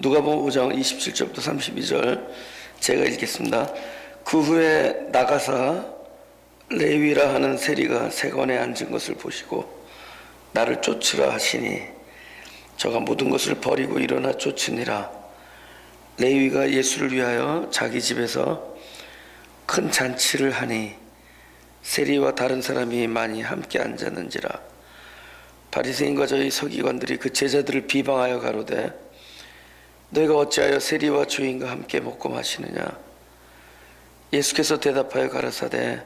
누가복음 5장 27절부터 32절 제가 읽겠습니다. 그 후에 나가사 레위라 하는 세리가 세관에 앉은 것을 보시고 나를 쫓으라 하시니 저가 모든 것을 버리고 일어나 쫓으니라. 레위가 예수를 위하여 자기 집에서 큰 잔치를 하니 세리와 다른 사람이 많이 함께 앉았는지라. 바리새인과 저희 서기관들이 그 제자들을 비방하여 가로되 너희가 어찌하여 세리와 주인과 함께 먹고 마시느냐. 예수께서 대답하여 가라사대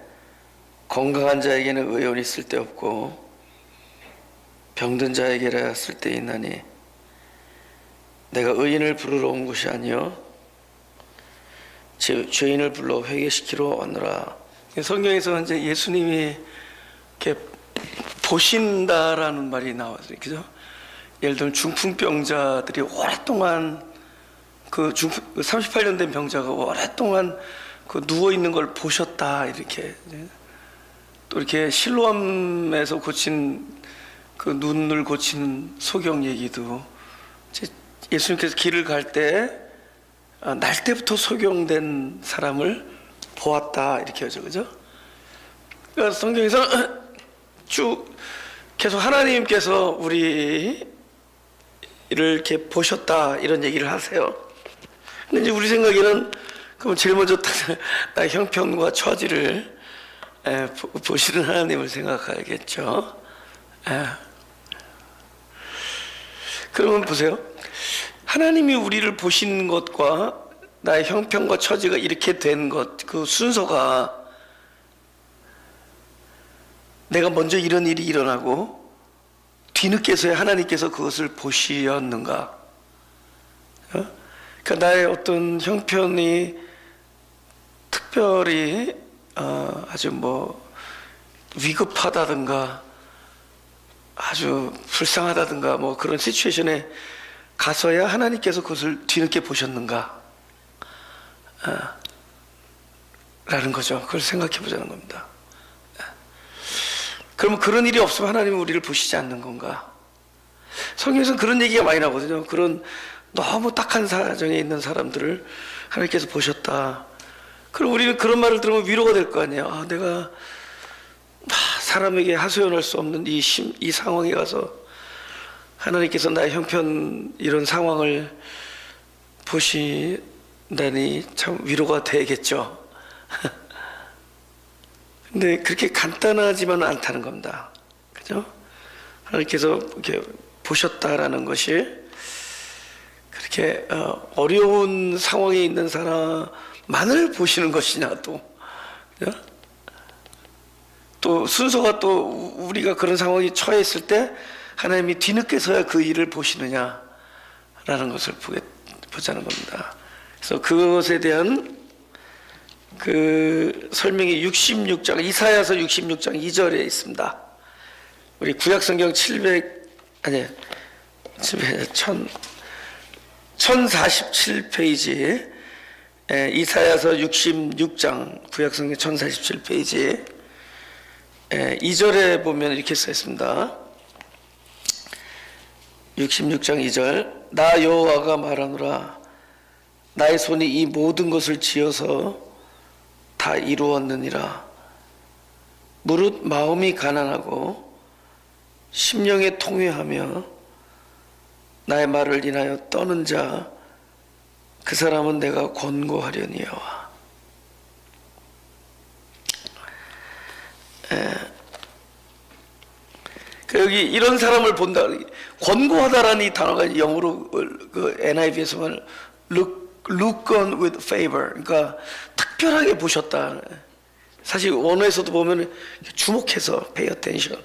건강한 자에게는 의원이 쓸데없고 병든 자에게라 쓸데있나니 내가 의인을 부르러 온 것이 아니요 죄인을 불러 회개시키러 왔노라. 성경에서 이제 예수님이 이렇게 보신다라는 말이 나왔어요. 그죠? 예를 들면 중풍병자들이 오랫동안 그 38년 된 병자가 오랫동안 그 누워 있는 걸 보셨다, 이렇게. 또 이렇게 실로암에서 고친 그 눈을 고치는 소경 얘기도 예수님께서 길을 갈 때 날 때부터 소경된 사람을 보았다, 이렇게 하죠. 그죠? 그러니까 성경에서 쭉 계속 하나님께서 우리를 이렇게 보셨다, 이런 얘기를 하세요. 근데 이제 우리 생각에는 그럼 제일 먼저 나의 형편과 처지를 보시는 하나님을 생각해야겠죠. 그러면 보세요. 하나님이 우리를 보시는 것과 나의 형편과 처지가 이렇게 된 것, 그 순서가 내가 먼저 이런 일이 일어나고 뒤늦게서야 하나님께서 그것을 보시었는가? 그러니까 나의 어떤 형편이 특별히 아주 뭐 위급하다든가 아주 불쌍하다든가 뭐 그런 시츄에이션에 가서야 하나님께서 그것을 뒤늦게 보셨는가? 라는 거죠. 그걸 생각해 보자는 겁니다. 그러면 그런 일이 없으면 하나님은 우리를 보시지 않는 건가? 성경에서는 그런 얘기가 많이 나거든요. 그런 너무 딱한 사정에 있는 사람들을 하나님께서 보셨다. 그럼 우리는 그런 말을 들으면 위로가 될 거 아니에요. 내가 사람에게 하소연할 수 없는 이 상황에 가서 하나님께서 나의 형편 이런 상황을 보시다니 참 위로가 되겠죠. 근데 그렇게 간단하지만은 않다는 겁니다. 그죠? 하나님께서 이렇게 보셨다라는 것이 그렇게 어려운 상황에 있는 사람만을 보시는 것이냐, 그죠? 또 순서가 또 우리가 그런 상황에 처해 있을 때 하나님이 뒤늦게서야 그 일을 보시느냐라는 것을 보자는 겁니다. 그래서 그것에 대한 그 설명이 66장, 이사야서 66장 2절에 있습니다. 우리 구약성경 1047페이지, 이사야서 66장, 구약성경 1047페이지 2절에 보면 이렇게 써 있습니다. 66장 2절, 나 여호와가 말하노라. 나의 손이 이 모든 것을 지어서 다 이루었느니라. 무릇 마음이 가난하고 심령에 통회하며 나의 말을 인하여 떠는 자, 그 사람은 내가 권고하려니와. 여기 이런 사람을 본다, 권고하다라는 이 단어가 영어로 그 NIV에서는 look on with favor, 그러니까 특별하게 보셨다. 사실 원어에서도 보면 주목해서 pay attention,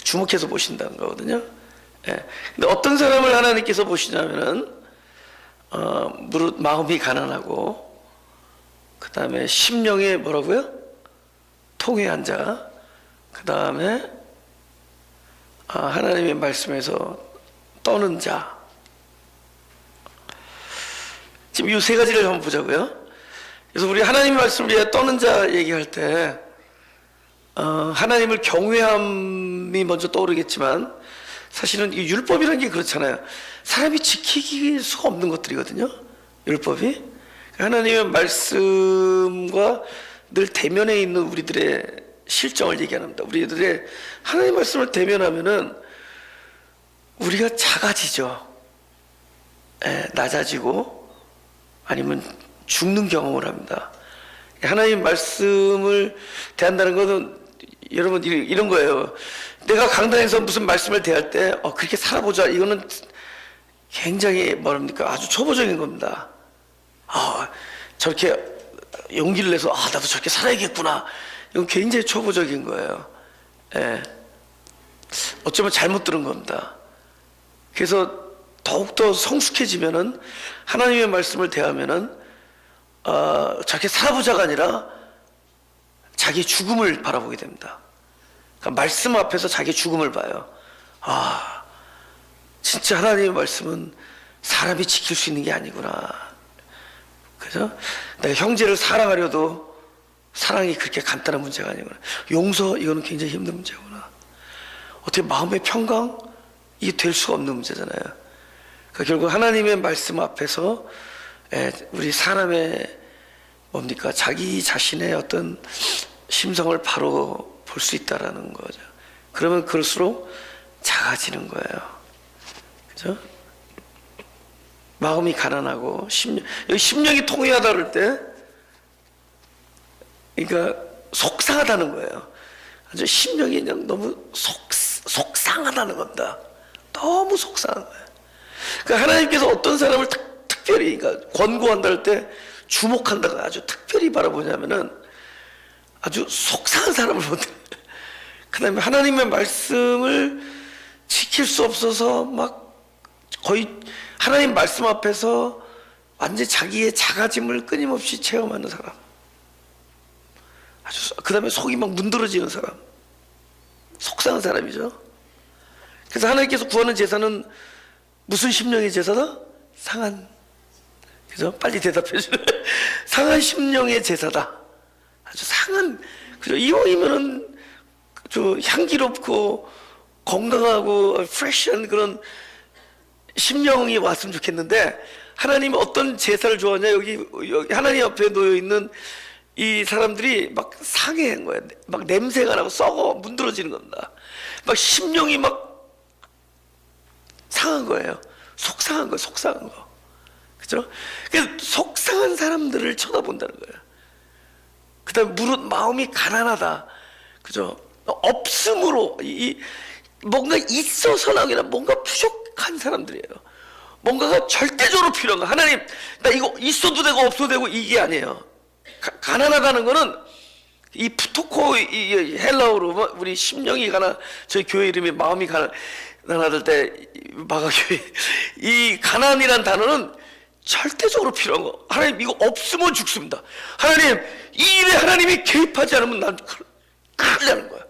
주목해서 보신다는 거거든요. 근데 어떤 사람을 하나님께서 보시냐면은 무릇 마음이 가난하고 그 다음에 심령에 뭐라고요? 통회한 자, 그 다음에 하나님의 말씀에서 떠는 자. 지금 이 세 가지를 한번 보자고요. 그래서 우리 하나님 말씀을 위해 떠는 자 얘기할 때 하나님을 경외함이 먼저 떠오르겠지만 사실은 이 율법이라는 게 그렇잖아요. 사람이 지키기 수가 없는 것들이거든요. 율법이. 하나님의 말씀과 늘 대면에 있는 우리들의 실정을 얘기합니다. 우리들의 하나님의 말씀을 대면하면은 우리가 작아지죠. 낮아지고 아니면 죽는 경험을 합니다. 하나님 말씀을 대한다는 것은 여러분 이런 거예요. 내가 강단에서 무슨 말씀을 대할 때 그렇게 살아보자, 이거는 굉장히 뭐랍니까, 아주 초보적인 겁니다. 저렇게 용기를 내서 나도 저렇게 살아야겠구나, 이건 굉장히 초보적인 거예요. 어쩌면 잘못 들은 겁니다. 그래서 더욱더 성숙해지면은 하나님의 말씀을 대하면은 저렇게 살아보자가 아니라 자기 죽음을 바라보게 됩니다. 그러니까 말씀 앞에서 자기 죽음을 봐요. 진짜 하나님의 말씀은 사람이 지킬 수 있는 게 아니구나. 그죠? 내가 형제를 사랑하려도 사랑이 그렇게 간단한 문제가 아니구나. 용서, 이거는 굉장히 힘든 문제구나. 어떻게 마음의 평강, 이게 될 수가 없는 문제잖아요. 그러니까 결국 하나님의 말씀 앞에서 우리 사람의 뭡니까, 자기 자신의 어떤 심성을 바로 볼 수 있다라는 거죠. 그러면 그럴수록 작아지는 거예요. 그죠? 마음이 가난하고 여기 심령이 통회하다 그럴 때, 그러니까 속상하다는 거예요. 아주 심령이 그냥 너무 속상하다는 겁니다. 너무 속상한 거예요. 그러니까 하나님께서 어떤 사람을 특별히, 그러니까 권고한다 할 때 주목한다가 아주 특별히 바라보냐면은 아주 속상한 사람을 보는. 그 다음에 하나님의 말씀을 지킬 수 없어서 막 거의 하나님 말씀 앞에서 완전히 자기의 작아짐을 끊임없이 체험하는 사람. 그 다음에 속이 막 문드러지는 사람. 속상한 사람이죠. 그래서 하나님께서 구하는 제사는 무슨 심령의 제사다? 상한. 그죠? 빨리 대답해 주네. 상한 심령의 제사다. 아주 상한. 그죠? 이왕이면은 저 향기롭고 건강하고 프레시한 그런 심령이 왔으면 좋겠는데, 하나님이 어떤 제사를 좋아하냐? 여기 하나님 앞에 놓여 있는 이 사람들이 막 상해한 거야. 막 냄새가 나고 썩어 문드러지는 겁니다. 막 심령이 막 상한 거예요. 속상한 거, 속상한 거. 그죠? 그래서 속상한 사람들을 쳐다본다는 거예요. 그 다음에 마음이 가난하다. 그죠? 없음으로, 뭔가 있어서는 아니라 뭔가 부족한 사람들이에요. 뭔가가 절대적으로 필요한 거. 하나님, 나 이거 있어도 되고 없어도 되고, 이게 아니에요. 가난하다는 거는 이 푸토코, 이 헬라어로 우리 심령이 저희 교회 이름이 마음이 가난하들 때 마가교회, 이 가난이란 단어는 절대적으로 필요한 거. 하나님, 이거 없으면 죽습니다. 하나님, 이 일에 하나님이 개입하지 않으면 난 큰일 나는 거야.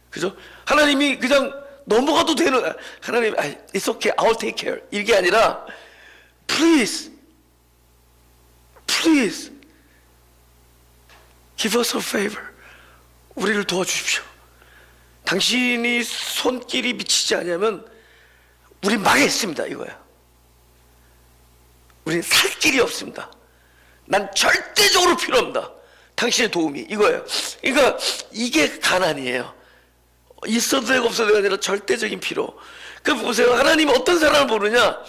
그죠? 하나님이 그냥 넘어가도 되는, 하나님, it's okay, I'll take care, 이게 아니라 please give us a favor, 우리를 도와주십시오. 당신이 손길이 미치지 않으면 우리 망했습니다, 이거야. 우리는 살 길이 없습니다. 난 절대적으로 필요합니다, 당신의 도움이, 이거예요. 그러니까 이게 가난이에요. 있어도 되고 없어도 되고 아니라 절대적인 필요. 그 보세요. 하나님이 어떤 사람을 보느냐?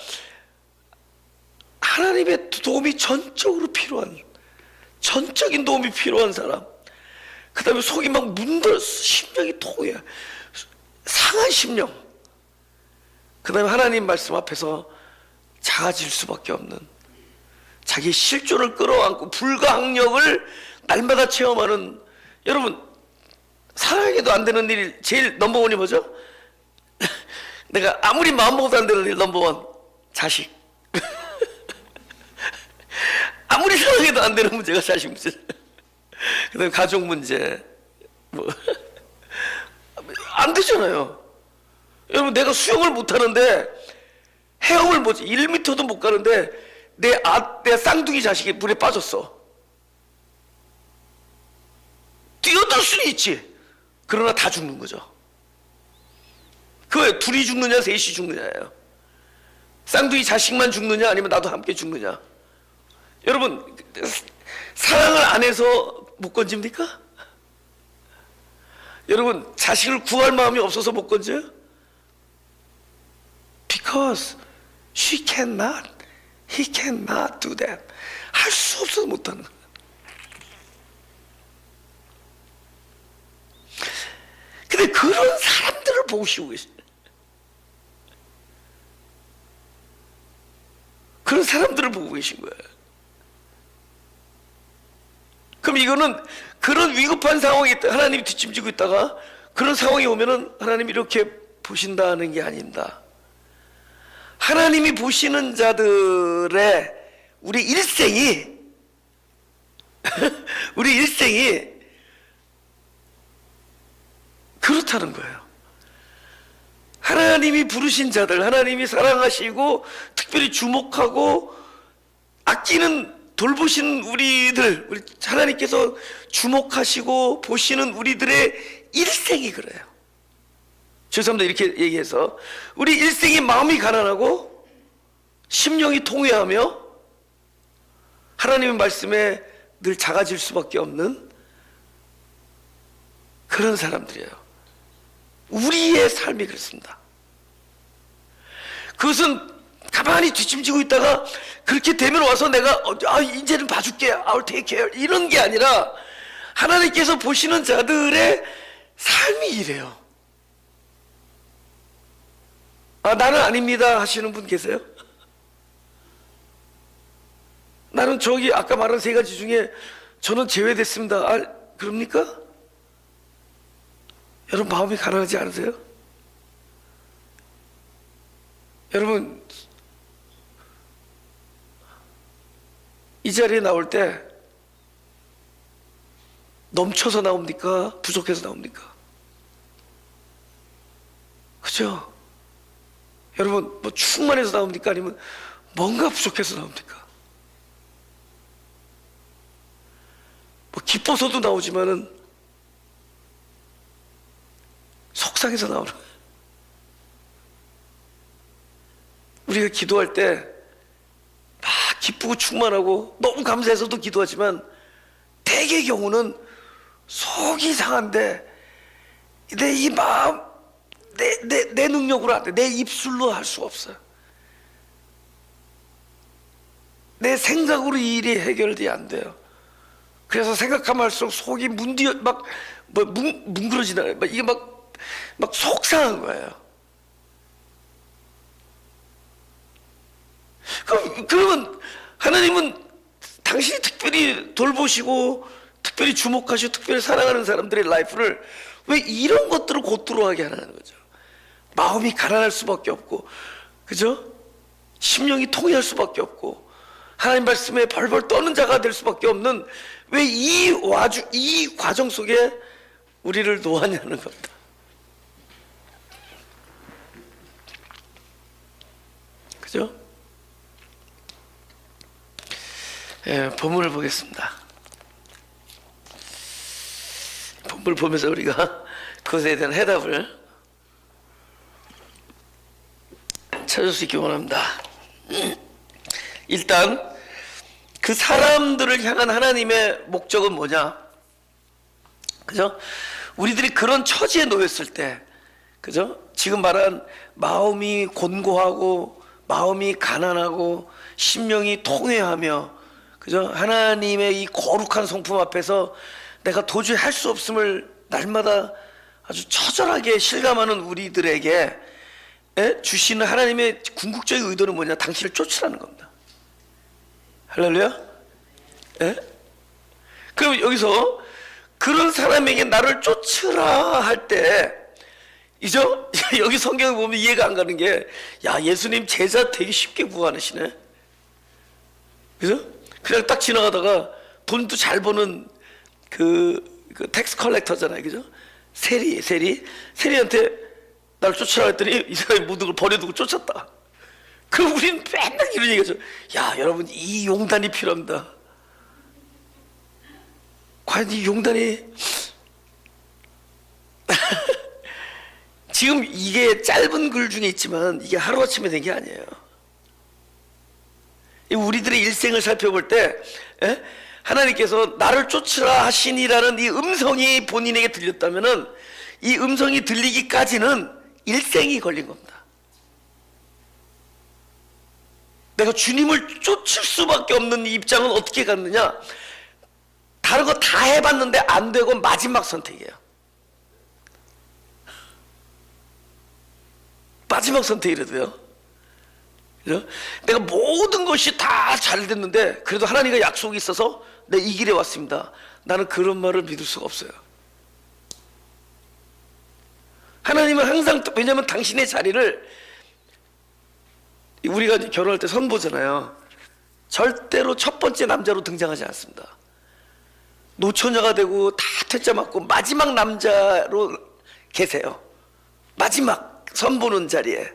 하나님의 도움이 전적으로 필요한, 전적인 도움이 필요한 사람. 그 다음에 속이 막 심령이 통해, 상한 심령. 그 다음에 하나님 말씀 앞에서 작아질 수밖에 없는, 자기 실존을 끌어안고 불가항력을 날마다 체험하는. 여러분, 사랑에도 안 되는 일이 제일 넘버원이 뭐죠? 내가 아무리 마음먹어도 안 되는 일 넘버원, 자식. 아무리 사랑해도 안 되는 문제가 자식 문제. 그 다음에 가족 문제, 안 되잖아요. 여러분, 내가 수영을 못 하는데, 헤엄을 1m도 못 가는데 내 쌍둥이 자식이 물에 빠졌어. 뛰어들 수는 있지. 그러나 다 죽는 거죠. 그거예요. 둘이 죽느냐 셋이 죽느냐예요. 쌍둥이 자식만 죽느냐 아니면 나도 함께 죽느냐. 여러분, 사랑을 안 해서 못 건집니까? 여러분, 자식을 구할 마음이 없어서 못 건져요? Because she cannot, he cannot do that. 할 수 없어서 못하는 거예요. 근데 그런 사람들을 보시고 계세요. 그런 사람들을 보고 계신 거예요. 그럼 이거는 그런 위급한 상황이 있다, 하나님이 뒷짐지고 있다가 그런 상황이 오면은 하나님이 이렇게 보신다는 게 아닙니다. 하나님이 보시는 자들의 우리 일생이 우리 일생이 그렇다는 거예요. 하나님이 부르신 자들, 하나님이 사랑하시고 특별히 주목하고 아끼는 돌보시는 우리들, 우리 하나님께서 주목하시고 보시는 우리들의 일생이 그래요. 죄송합니다. 이렇게 얘기해서 우리 일생이 마음이 가난하고 심령이 통회하며 하나님의 말씀에 늘 작아질 수밖에 없는 그런 사람들이에요. 우리의 삶이 그렇습니다. 그것은 가만히 뒷짐지고 있다가 그렇게 되면 와서 내가 이제는 봐줄게, I'll take care, 이런 게 아니라 하나님께서 보시는 자들의 삶이 이래요. 나는 아닙니다 하시는 분 계세요? 나는 저기 아까 말한 세 가지 중에 저는 제외됐습니다. 그럽니까? 여러분, 마음이 가난하지 않으세요? 여러분, 이 자리에 나올 때 넘쳐서 나옵니까? 부족해서 나옵니까? 그죠? 여러분, 뭐 충만해서 나옵니까? 아니면 뭔가 부족해서 나옵니까? 뭐 기뻐서도 나오지만은 속상해서 나오는 거예요. 우리가 기도할 때 막 기쁘고 충만하고 너무 감사해서도 기도하지만 대개의 경우는 속이 상한데 내 이 마음, 내 능력으로 안 돼. 내 입술로 할 수가 없어요. 내 생각으로 이 일이 해결이 안 돼요. 그래서 생각하면 할수록 속이 뭉그러지나, 이게 막 속상한 거예요. 그러면 하나님은 당신이 특별히 돌보시고 특별히 주목하시고 특별히 사랑하는 사람들의 라이프를 왜 이런 것들을 고투로하게 하는 거죠? 마음이 가난할 수밖에 없고, 그죠? 심령이 통회할 수밖에 없고, 하나님 말씀에 벌벌 떠는 자가 될 수밖에 없는 왜 이 과정 속에 우리를 놓았냐는 겁니다. 그죠? 예, 본문을 보겠습니다. 본문을 보면서 우리가 그것에 대한 해답을 찾을 수 있기 원합니다. 일단 그 사람들을 향한 하나님의 목적은 뭐냐? 그죠? 우리들이 그런 처지에 놓였을 때, 그죠? 지금 말한 마음이 곤고하고 마음이 가난하고 심령이 통회하며, 그죠? 하나님의 이 거룩한 성품 앞에서 내가 도저히 할 수 없음을 날마다 아주 처절하게 실감하는 우리들에게 주시는 하나님의 궁극적인 의도는 뭐냐? 당신을 쫓으라는 겁니다. 할렐루야? 예? 그럼 여기서 그런 사람에게 나를 쫓으라 할 때, 이죠? 여기 성경을 보면 이해가 안 가는 게, 야, 예수님 제자 되게 쉽게 구하시네. 그죠? 그냥 딱 지나가다가 돈도 잘 버는 그 텍스 컬렉터잖아요. 그죠? 세리한테 나를 쫓으라 했더니 이 사람이 모든 걸 버려두고 쫓았다. 그럼 우리는 맨날 이런 얘기하죠. 야, 여러분, 이 용단이 필요합니다. 과연 이 용단이 지금 이게 짧은 글 중에 있지만 이게 하루아침에 된 게 아니에요. 우리들의 일생을 살펴볼 때 하나님께서 나를 쫓으라 하시니라는 이 음성이 본인에게 들렸다면은 이 음성이 들리기까지는 일생이 걸린 겁니다. 내가 주님을 쫓을 수밖에 없는 이 입장은 어떻게 갔느냐? 다른 거 다 해봤는데 안 되고 마지막 선택이에요. 마지막 선택이라도요. 그죠? 내가 모든 것이 다 잘 됐는데 그래도 하나님과 약속이 있어서 내 이 길에 왔습니다. 나는 그런 말을 믿을 수가 없어요. 하나님은 항상, 왜냐하면 당신의 자리를, 우리가 결혼할 때 선보잖아요. 절대로 첫 번째 남자로 등장하지 않습니다. 노처녀가 되고 다 퇴짜 맞고 마지막 남자로 계세요. 마지막 선보는 자리에.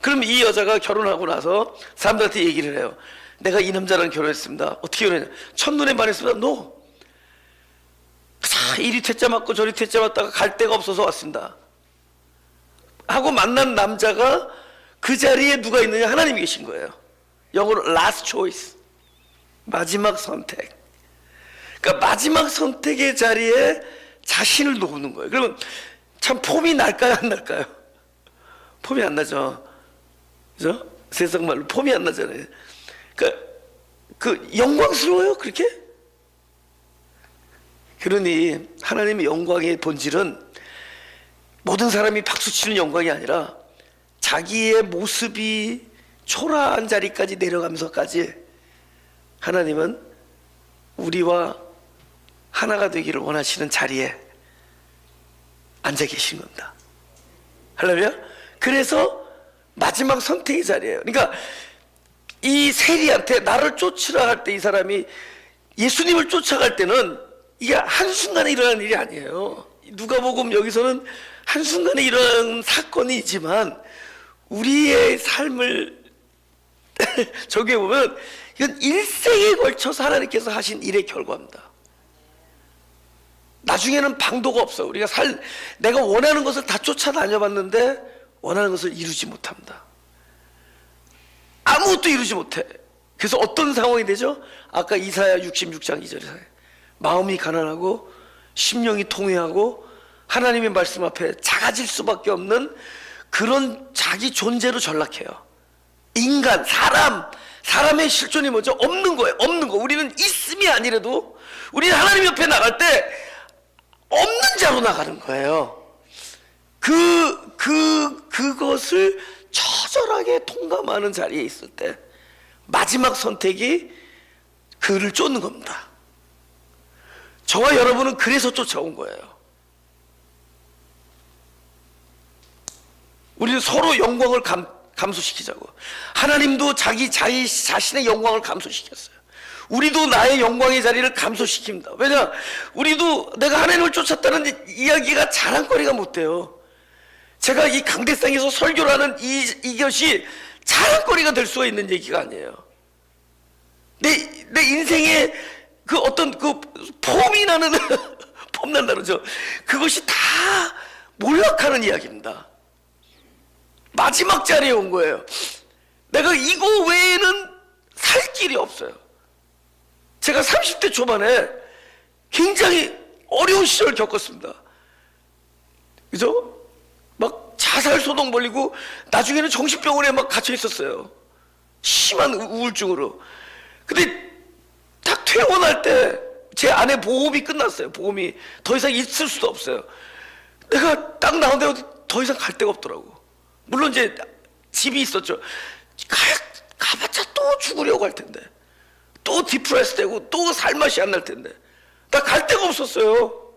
그럼 이 여자가 결혼하고 나서 사람들한테 얘기를 해요. 내가 이 남자랑 결혼했습니다. 어떻게 결혼했냐? 첫눈에 반했습니다. No. 이리 퇴짜 맞고 저리 퇴짜 맞다가 갈 데가 없어서 왔습니다 하고 만난 남자가 그 자리에 누가 있느냐? 하나님이 계신 거예요. 영어로 last choice, 마지막 선택. 그러니까 마지막 선택의 자리에 자신을 놓는 거예요. 그러면 참 폼이 날까요, 안 날까요? 폼이 안 나죠. 그죠? 세상 말로 폼이 안 나잖아요. 그 영광스러워요, 그렇게? 그러니 하나님의 영광의 본질은 모든 사람이 박수치는 영광이 아니라 자기의 모습이 초라한 자리까지 내려가면서까지 하나님은 우리와 하나가 되기를 원하시는 자리에 앉아 계신 겁니다. 할렐루야? 그래서 마지막 선택의 자리예요. 그러니까 이 세리한테 나를 쫓으라 할 때 이 사람이 예수님을 쫓아갈 때는 이게 한순간에 일어나는 일이 아니에요. 누가복음 여기서는 한순간에 일어나는 사건이지만 우리의 삶을 적용해보면 이건 일생에 걸쳐서 하나님께서 하신 일의 결과입니다. 나중에는 방도가 없어. 우리가 내가 원하는 것을 다 쫓아다녀봤는데 원하는 것을 이루지 못합니다. 아무것도 이루지 못해. 그래서 어떤 상황이 되죠? 아까 이사야 66장 2절에 마음이 가난하고 심령이 통회하고 하나님의 말씀 앞에 작아질 수밖에 없는 그런 자기 존재로 전락해요. 인간, 사람의 실존이 뭐죠? 없는 거예요. 없는 거. 우리는 있음이 아니라도 우리는 하나님 옆에 나갈 때 없는 자로 나가는 거예요. 그것을 처절하게 통감하는 자리에 있을 때 마지막 선택이 그를 쫓는 겁니다. 저와 여러분은 그래서 쫓아온 거예요. 우리는 서로 영광을 감소시키자고. 하나님도 자신의 영광을 감소시켰어요. 우리도 나의 영광의 자리를 감소시킵니다. 왜냐? 우리도 내가 하나님을 쫓았다는 이야기가 자랑거리가 못 돼요. 제가 이 강대상에서 설교를 하는 이것이 자랑거리가 될 수가 있는 얘기가 아니에요. 내 인생에 그 어떤 그 폼이 나는 폼난 다르죠. 그것이 다 몰락하는 이야기입니다. 마지막 자리에 온 거예요. 내가 이거 외에는 살 길이 없어요. 제가 30대 초반에 굉장히 어려운 시절을 겪었습니다. 그죠? 막 자살 소동 벌리고 나중에는 정신병원에 막 갇혀 있었어요. 심한 우울증으로. 근데 딱 퇴원할 때 제 아내 보험이 끝났어요. 보험이 더 이상 있을 수도 없어요. 내가 딱 나오는데 더 이상 갈 데가 없더라고. 물론 이제 집이 있었죠. 가봤자 또 죽으려고 할 텐데, 또 디프레스 되고 또 살맛이 안 날 텐데 나 갈 데가 없었어요.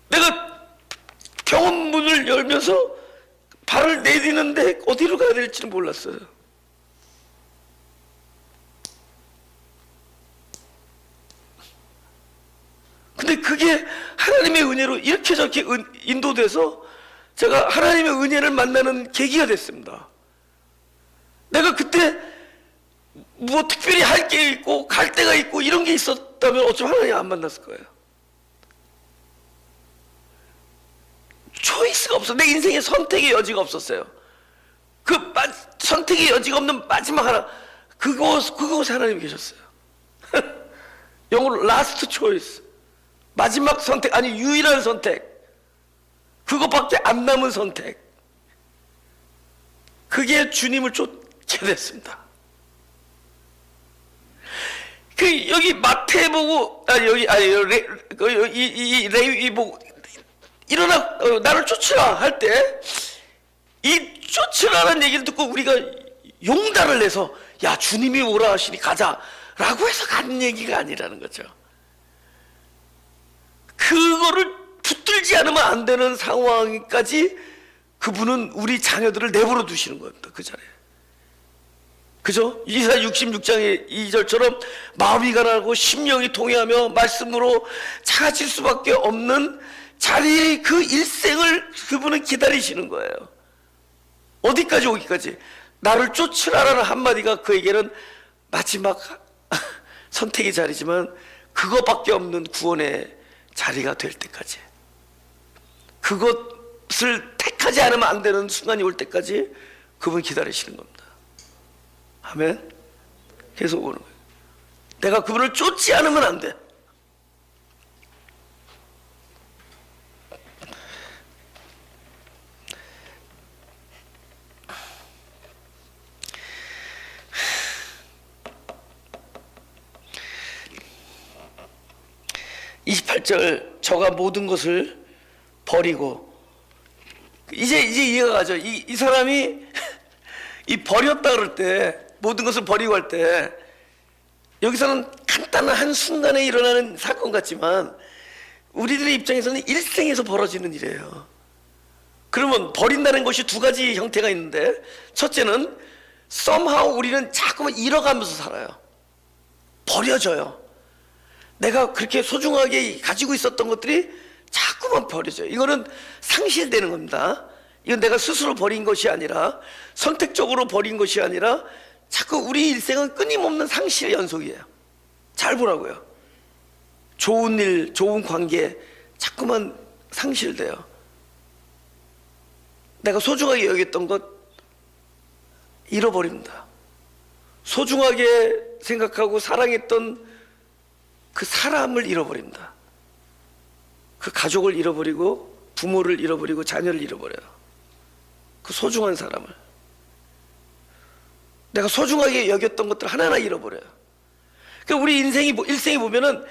내가 병원 문을 열면서 발을 내디는데 어디로 가야 될지는 몰랐어요. 근데 그게 하나님의 은혜로 이렇게 저렇게 인도돼서 제가 하나님의 은혜를 만나는 계기가 됐습니다. 내가 그때 뭐 특별히 할 게 있고 갈 데가 있고 이런 게 있었다면 어쩌면 하나님 안 만났을 거예요. 초이스가 없어. 내 인생에 선택의 여지가 없었어요. 선택의 여지가 없는 마지막 하나, 그곳에 하나님이 계셨어요. 영어로 라스트 초이스, 마지막 선택, 아니 유일한 선택, 그것밖에 안 남은 선택. 그게 주님을 쫓게 됐습니다. 여기 마태보고, 이 레위 보고 일어나 나를 쫓으라 할 때, 이 쫓으라는 얘기를 듣고 우리가 용단을 내서 야 주님이 오라 하시니 가자라고 해서 가는 얘기가 아니라는 거죠. 그거를 붙들지 않으면 안 되는 상황까지 그분은 우리 자녀들을 내버려 두시는 겁니다. 그 자리에. 그죠? 이사 66장의 2절처럼 마음이 가난하고 심령이 통회하며 말씀으로 작아질 수밖에 없는 자리의 그 일생을 그분은 기다리시는 거예요. 어디까지 오기까지? 나를 쫓으라라는 한마디가 그에게는 마지막 선택의 자리지만 그것밖에 없는 구원의 자리가 될 때까지, 그것을 택하지 않으면 안 되는 순간이 올 때까지 그분 기다리시는 겁니다. 아멘. 계속 오는 거예요. 내가 그분을 쫓지 않으면 안 돼. 저가 모든 것을 버리고, 이제 이해가 가죠. 이 사람이 이 버렸다 그럴 때, 모든 것을 버리고 할 때, 여기서는 간단한 한 순간에 일어나는 사건 같지만 우리들의 입장에서는 일생에서 벌어지는 일이에요. 그러면 버린다는 것이 두 가지 형태가 있는데, 첫째는 somehow 우리는 자꾸만 잃어가면서 살아요. 버려져요. 내가 그렇게 소중하게 가지고 있었던 것들이 자꾸만 버려져요. 이거는 상실되는 겁니다. 이건 내가 스스로 버린 것이 아니라, 선택적으로 버린 것이 아니라, 자꾸 우리 일생은 끊임없는 상실의 연속이에요. 잘 보라고요. 좋은 일, 좋은 관계 자꾸만 상실돼요. 내가 소중하게 여겼던 것 잃어버립니다. 소중하게 생각하고 사랑했던 그 사람을 잃어버립니다. 그 가족을 잃어버리고, 부모를 잃어버리고, 자녀를 잃어버려요. 그 소중한 사람을. 내가 소중하게 여겼던 것들 하나하나 잃어버려요. 그러니까 우리 일생이 보면은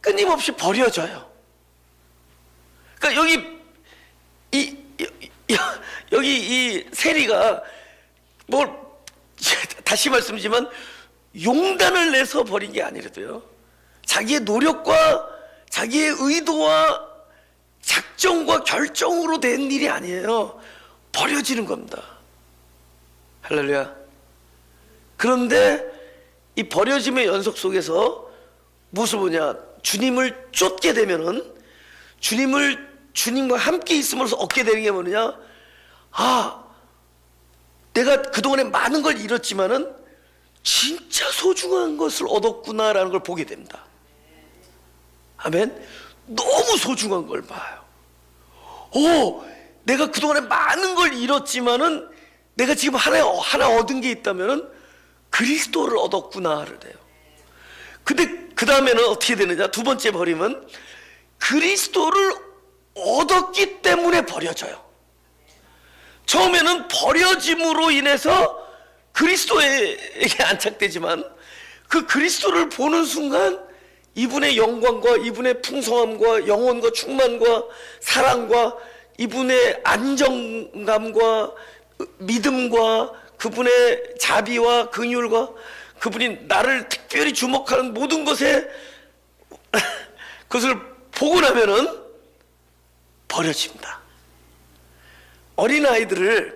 끊임없이 버려져요. 그러니까 여기 이 세리가 다시 말씀드리지만 용단을 내서 버린 게 아니라도요, 자기의 노력과 자기의 의도와 작정과 결정으로 된 일이 아니에요. 버려지는 겁니다. 할렐루야. 그런데 이 버려짐의 연속 속에서 무엇을 보냐? 주님을 쫓게 되면은, 주님과 함께 있음으로써 얻게 되는 게 뭐냐? 내가 그동안에 많은 걸 잃었지만은 진짜 소중한 것을 얻었구나라는 걸 보게 됩니다. 아멘. 너무 소중한 걸 봐요. 내가 그동안에 많은 걸 잃었지만은 내가 지금 하나 얻은 게 있다면은 그리스도를 얻었구나를 돼요. 근데 그 다음에는 어떻게 되느냐? 두 번째 버림은 그리스도를 얻었기 때문에 버려져요. 처음에는 버려짐으로 인해서 그리스도에게 안착되지만, 그 그리스도를 보는 순간 이분의 영광과 이분의 풍성함과 영혼과 충만과 사랑과 이분의 안정감과 믿음과 그분의 자비와 긍휼과 그분이 나를 특별히 주목하는 모든 것에 그것을 보고 나면은 버려집니다. 어린아이들의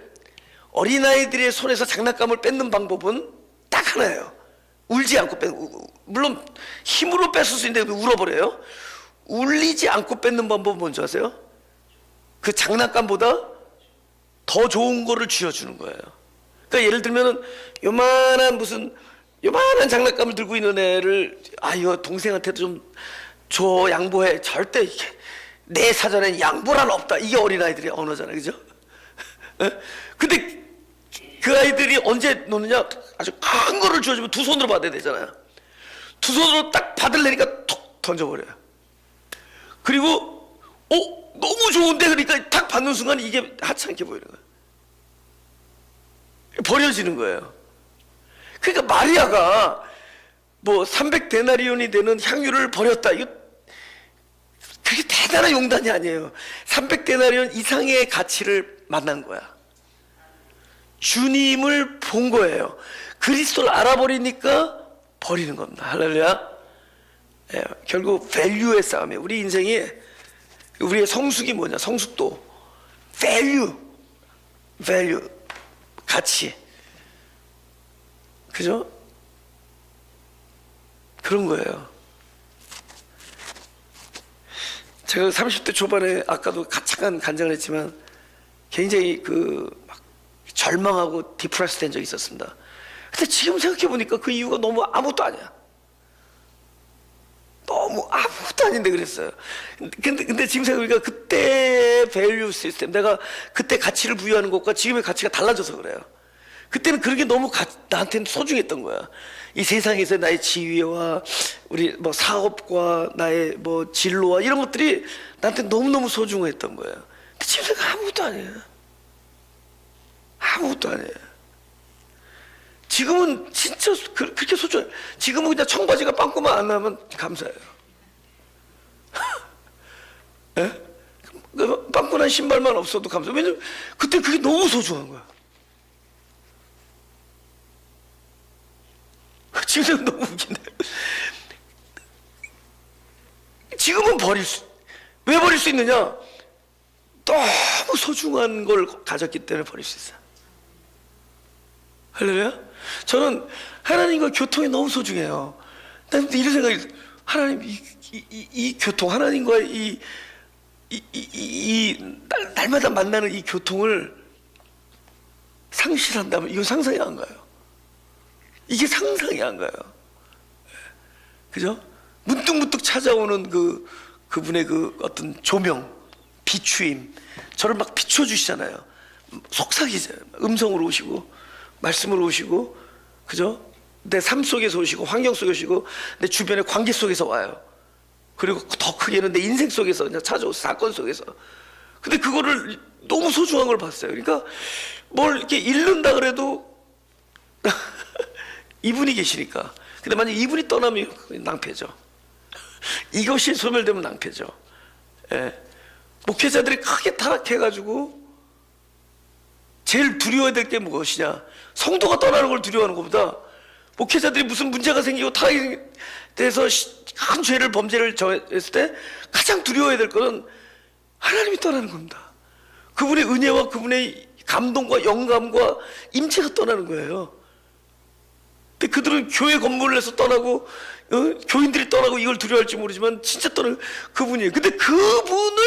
손에서 장난감을 뺏는 방법은 딱 하나예요. 울지 않고 물론 힘으로 뺏을 수 있는데 울어버려요. 울리지 않고 뺏는 방법은 뭔지 아세요? 그 장난감보다 더 좋은 거를 쥐어주는 거예요. 그러니까 예를 들면은 요만한 장난감을 들고 있는 애를, 이거 동생한테도 좀 줘, 양보해. 절대 내 사전엔 양보란 없다. 이게 어린아이들의 언어잖아요. 그죠? 근데 그 아이들이 언제 노느냐? 아주 큰 거를 주어주면 두 손으로 받아야 되잖아요. 두 손으로 딱 받으려니까 톡 던져버려요. 그리고 너무 좋은데, 그러니까 탁 받는 순간 이게 하찮게 보이는 거예요. 버려지는 거예요. 그러니까 마리아가 뭐 300데나리온이 되는 향유를 버렸다. 이거 그게 대단한 용단이 아니에요. 300데나리온 이상의 가치를 만난 거야. 주님을 본 거예요. 그리스도를 알아버리니까 버리는 겁니다. 할렐루야. 예, 결국 밸류의 싸움이에요. 우리 인생이, 우리의 성숙이 뭐냐? 성숙도 밸류, 가치, 그죠? 그런 거예요. 제가 30대 초반에 아까도 잠깐 간증을 했지만 굉장히 막 절망하고 디프레스 된 적이 있었습니다. 근데 지금 생각해 보니까 그 이유가 너무 아무것도 아니야. 너무 아무것도 아닌데 그랬어요. 근데 지금 생각해보니까 그때 밸류 시스템, 내가 그때 가치를 부여하는 것과 지금의 가치가 달라져서 그래요. 그때는 그런 게 너무 나한테는 소중했던 거야. 이 세상에서 나의 지위와 우리 뭐 사업과 나의 뭐 진로와 이런 것들이 나한테 너무너무 소중했던 거예요. 근데 지금 생각 아무것도 아니에요. 아무것도 아니에요. 지금은 진짜 그렇게 소중해. 지금은 그냥 청바지가 빵꾸만 안 나면 감사해요. 예? 빵꾸난 신발만 없어도 감사해요. 왜냐면 그때 그게 너무 소중한 거야. 지금 너무 웃긴데. 지금은 왜 버릴 수 있느냐? 너무 소중한 걸 가졌기 때문에 버릴 수 있어요. 할렐루야? 저는 하나님과 교통이 너무 소중해요. 난 이런 생각이, 하나님, 이 교통, 하나님과 날마다 만나는 이 교통을 상실한다면 이건 상상이 안 가요. 이게 상상이 안 가요. 그죠? 문득문득 찾아오는 그분의 어떤 조명, 비추임, 저를 막 비춰주시잖아요. 속삭이잖아요. 음성으로 오시고, 말씀으로 오시고, 그죠? 내 삶 속에서 오시고, 환경 속에 오시고, 내 주변의 관계 속에서 와요. 그리고 더 크게는 내 인생 속에서 그냥 찾아오고, 사건 속에서. 근데 그거를 너무 소중한 걸 봤어요. 그러니까 뭘 이렇게 잃는다 그래도 이분이 계시니까. 근데 만약 이분이 떠나면 낭패죠. 이것이 소멸되면 낭패죠. 예. 목회자들이 크게 타락해가지고 제일 두려워야 될 게 무엇이냐? 성도가 떠나는 걸 두려워하는 것보다 목회자들이 무슨 문제가 생기고 타락에 대해서 큰 죄를 범죄를 저했을 때 가장 두려워야 될 것은 하나님이 떠나는 겁니다. 그분의 은혜와 그분의 감동과 영감과 임재가 떠나는 거예요. 근데 그들은 교회 건물을 해서 떠나고 교인들이 떠나고 이걸 두려워할지 모르지만 진짜 떠나는 그분이에요. 근데 그분을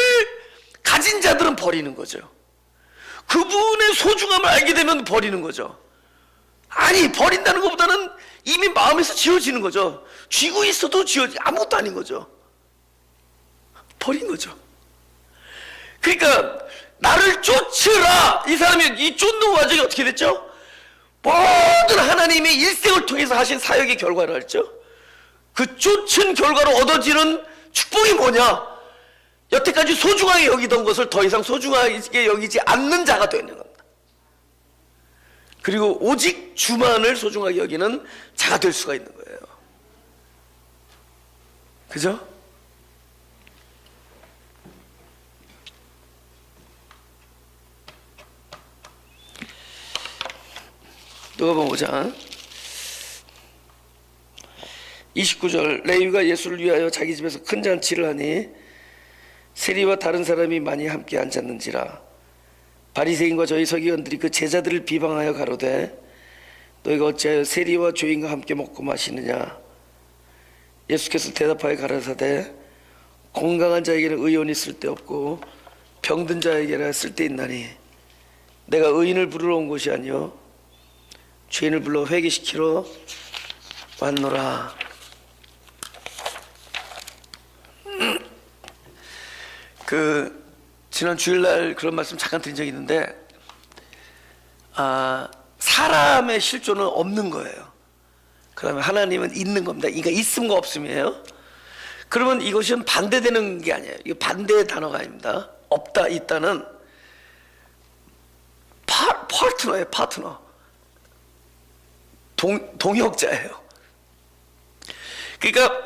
가진 자들은 버리는 거죠. 그분의 소중함을 알게 되면 버리는 거죠. 아니, 버린다는 것보다는 이미 마음에서 지워지는 거죠. 쥐고 있어도 아무것도 아닌 거죠. 버린 거죠. 그러니까 나를 쫓으라, 이 사람이 이 쫓는 과정이 어떻게 됐죠? 모든 하나님의 일생을 통해서 하신 사역의 결과를 알죠? 그 쫓은 결과로 얻어지는 축복이 뭐냐? 여태까지 소중하게 여기던 것을 더 이상 소중하게 여기지 않는 자가 되는 겁니다. 그리고 오직 주만을 소중하게 여기는 자가 될 수가 있는 거예요. 그죠? 누가복음 5장 29절, 레위가 예수를 위하여 자기 집에서 큰 잔치를 하니 세리와 다른 사람이 많이 함께 앉았는지라. 바리새인과 저희 서기관들이 그 제자들을 비방하여 가로되 너희가 어찌하여 세리와 죄인과 함께 먹고 마시느냐. 예수께서 대답하여 가라사대 건강한 자에게는 의원이 쓸데없고 병든 자에게는 쓸데있나니 내가 의인을 부르러 온 것이 아니요 죄인을 불러 회개시키러 왔노라. 지난 주일날 그런 말씀 잠깐 드린 적이 있는데, 사람의 실존은 없는 거예요. 그다음에 하나님은 있는 겁니다. 그러니까 있음과 없음이에요. 그러면 이것은 반대되는 게 아니에요. 이거 반대의 단어가 아닙니다. 없다, 있다는 파트너예요. 파트너. 동역자예요. 그러니까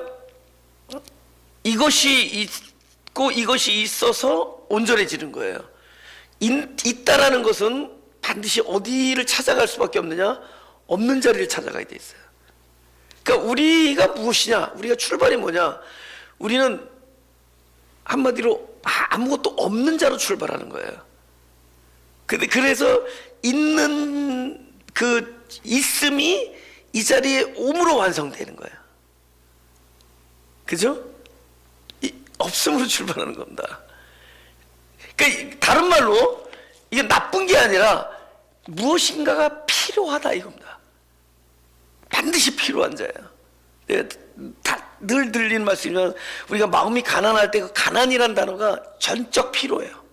이것이 있고 이것이 있어서 온전해지는 거예요. 있다라는 것은 반드시 어디를 찾아갈 수밖에 없느냐? 없는 자리를 찾아가야 돼 있어요. 그러니까 우리가 무엇이냐? 우리가 출발이 뭐냐? 우리는 한마디로 아무것도 없는 자로 출발하는 거예요. 그래서 있는 그 있음이 이 자리에 옴으로 완성되는 거예요. 그죠? 없음으로 출발하는 겁니다. 그러니까 다른 말로 이게 나쁜 게 아니라 무엇인가가 필요하다 이겁니다. 반드시 필요한 자예요. 내가 늘 들리는 말씀이면 우리가 마음이 가난할 때 그 가난이란 단어가 전적 필요예요.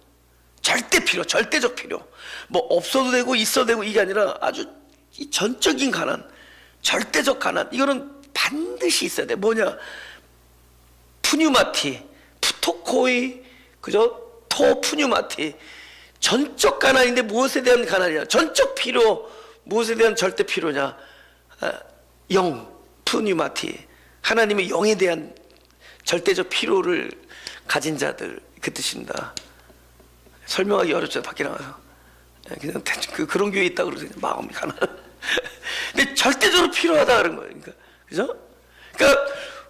절대 필요, 절대적 필요. 뭐 없어도 되고 있어도 되고 이게 아니라 아주 이 전적인 가난, 절대적 가난. 이거는 반드시 있어야 돼. 뭐냐? 푸뉴마티, 푸토코이, 그죠? 토푸뉴마티. 전적 가난인데 무엇에 대한 가난이냐? 전적 필요, 무엇에 대한 절대 필요냐? 영, 푸뉴마티. 하나님의 영에 대한 절대적 필요를 가진 자들, 그 뜻입니다. 설명하기 어렵죠, 밖에 나가서. 그냥 그런 교회 있다고 그러세요. 마음이 가난. 근데 절대적으로 필요하다 그런 거예요. 그죠? 그러니까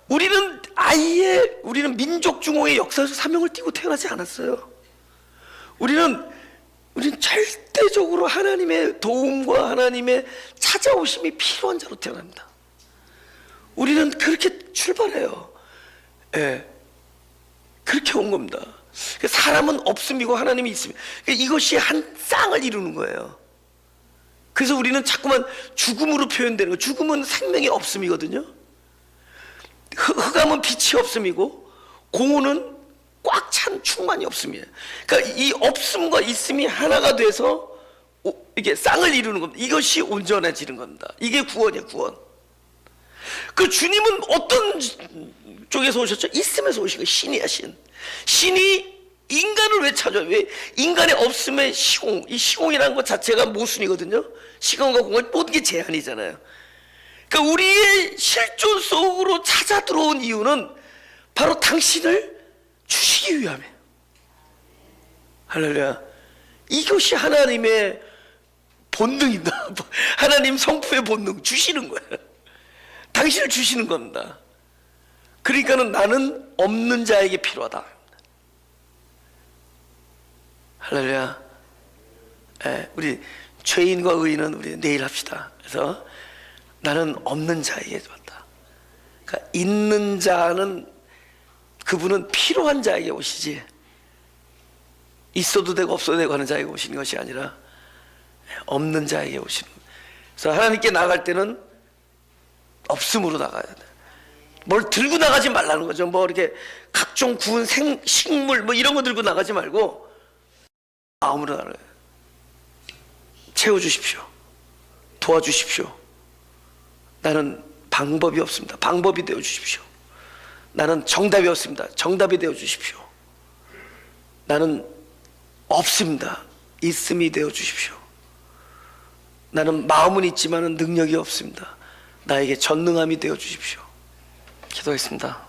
우리는 민족 중흥의 역사에서 사명을 띠고 태어나지 않았어요. 우리는 절대적으로 하나님의 도움과 하나님의 찾아오심이 필요한 자로 태어납니다. 우리는 그렇게 출발해요. 예. 그렇게 온 겁니다. 사람은 없음이고 하나님이 있음이. 이것이 한 쌍을 이루는 거예요. 그래서 우리는 자꾸만 죽음으로 표현되는 거예요. 죽음은 생명의 없음이거든요. 흑암은 빛이 없음이고 공허는 꽉 찬 충만이 없음이에요. 그러니까 이 없음과 있음이 하나가 돼서 이게 쌍을 이루는 겁니다. 이것이 온전해지는 겁니다. 이게 구원이에요, 구원. 그 주님은 어떤 쪽에서 오셨죠? 있음에서 오신 거예요. 신이야, 신. 신이 인간을 왜 찾아요? 왜? 인간의 없음의 시공. 이 시공이라는 것 자체가 모순이거든요. 시공과 공은 모든 게 제한이잖아요. 그러니까 우리의 실존 속으로 찾아 들어온 이유는 바로 당신을 주시기 위함이에요. 할렐루야. 이것이 하나님의 본능이다. 하나님 성품의 본능, 주시는 거예요. 당신을 주시는 겁니다. 그러니까는 나는 없는 자에게 필요하다. 할렐루야. 우리 죄인과 의인은 우리 내일 합시다. 그래서 나는 없는 자에게 왔다. 그러니까 있는 자는 그분은 필요한 자에게 오시지, 있어도 되고 없어도 되고 하는 자에게 오시는 것이 아니라 없는 자에게 오시는. 그래서 하나님께 나갈 때는 없음으로 나가야 돼. 뭘 들고 나가지 말라는 거죠. 뭐 이렇게 각종 구운 식물 뭐 이런 거 들고 나가지 말고 마음으로 나가요. 채워주십시오. 도와주십시오. 나는 방법이 없습니다. 방법이 되어 주십시오. 나는 정답이 없습니다. 정답이 되어 주십시오. 나는 없습니다. 있음이 되어 주십시오. 나는 마음은 있지만 능력이 없습니다. 나에게 전능함이 되어 주십시오. 기도하겠습니다.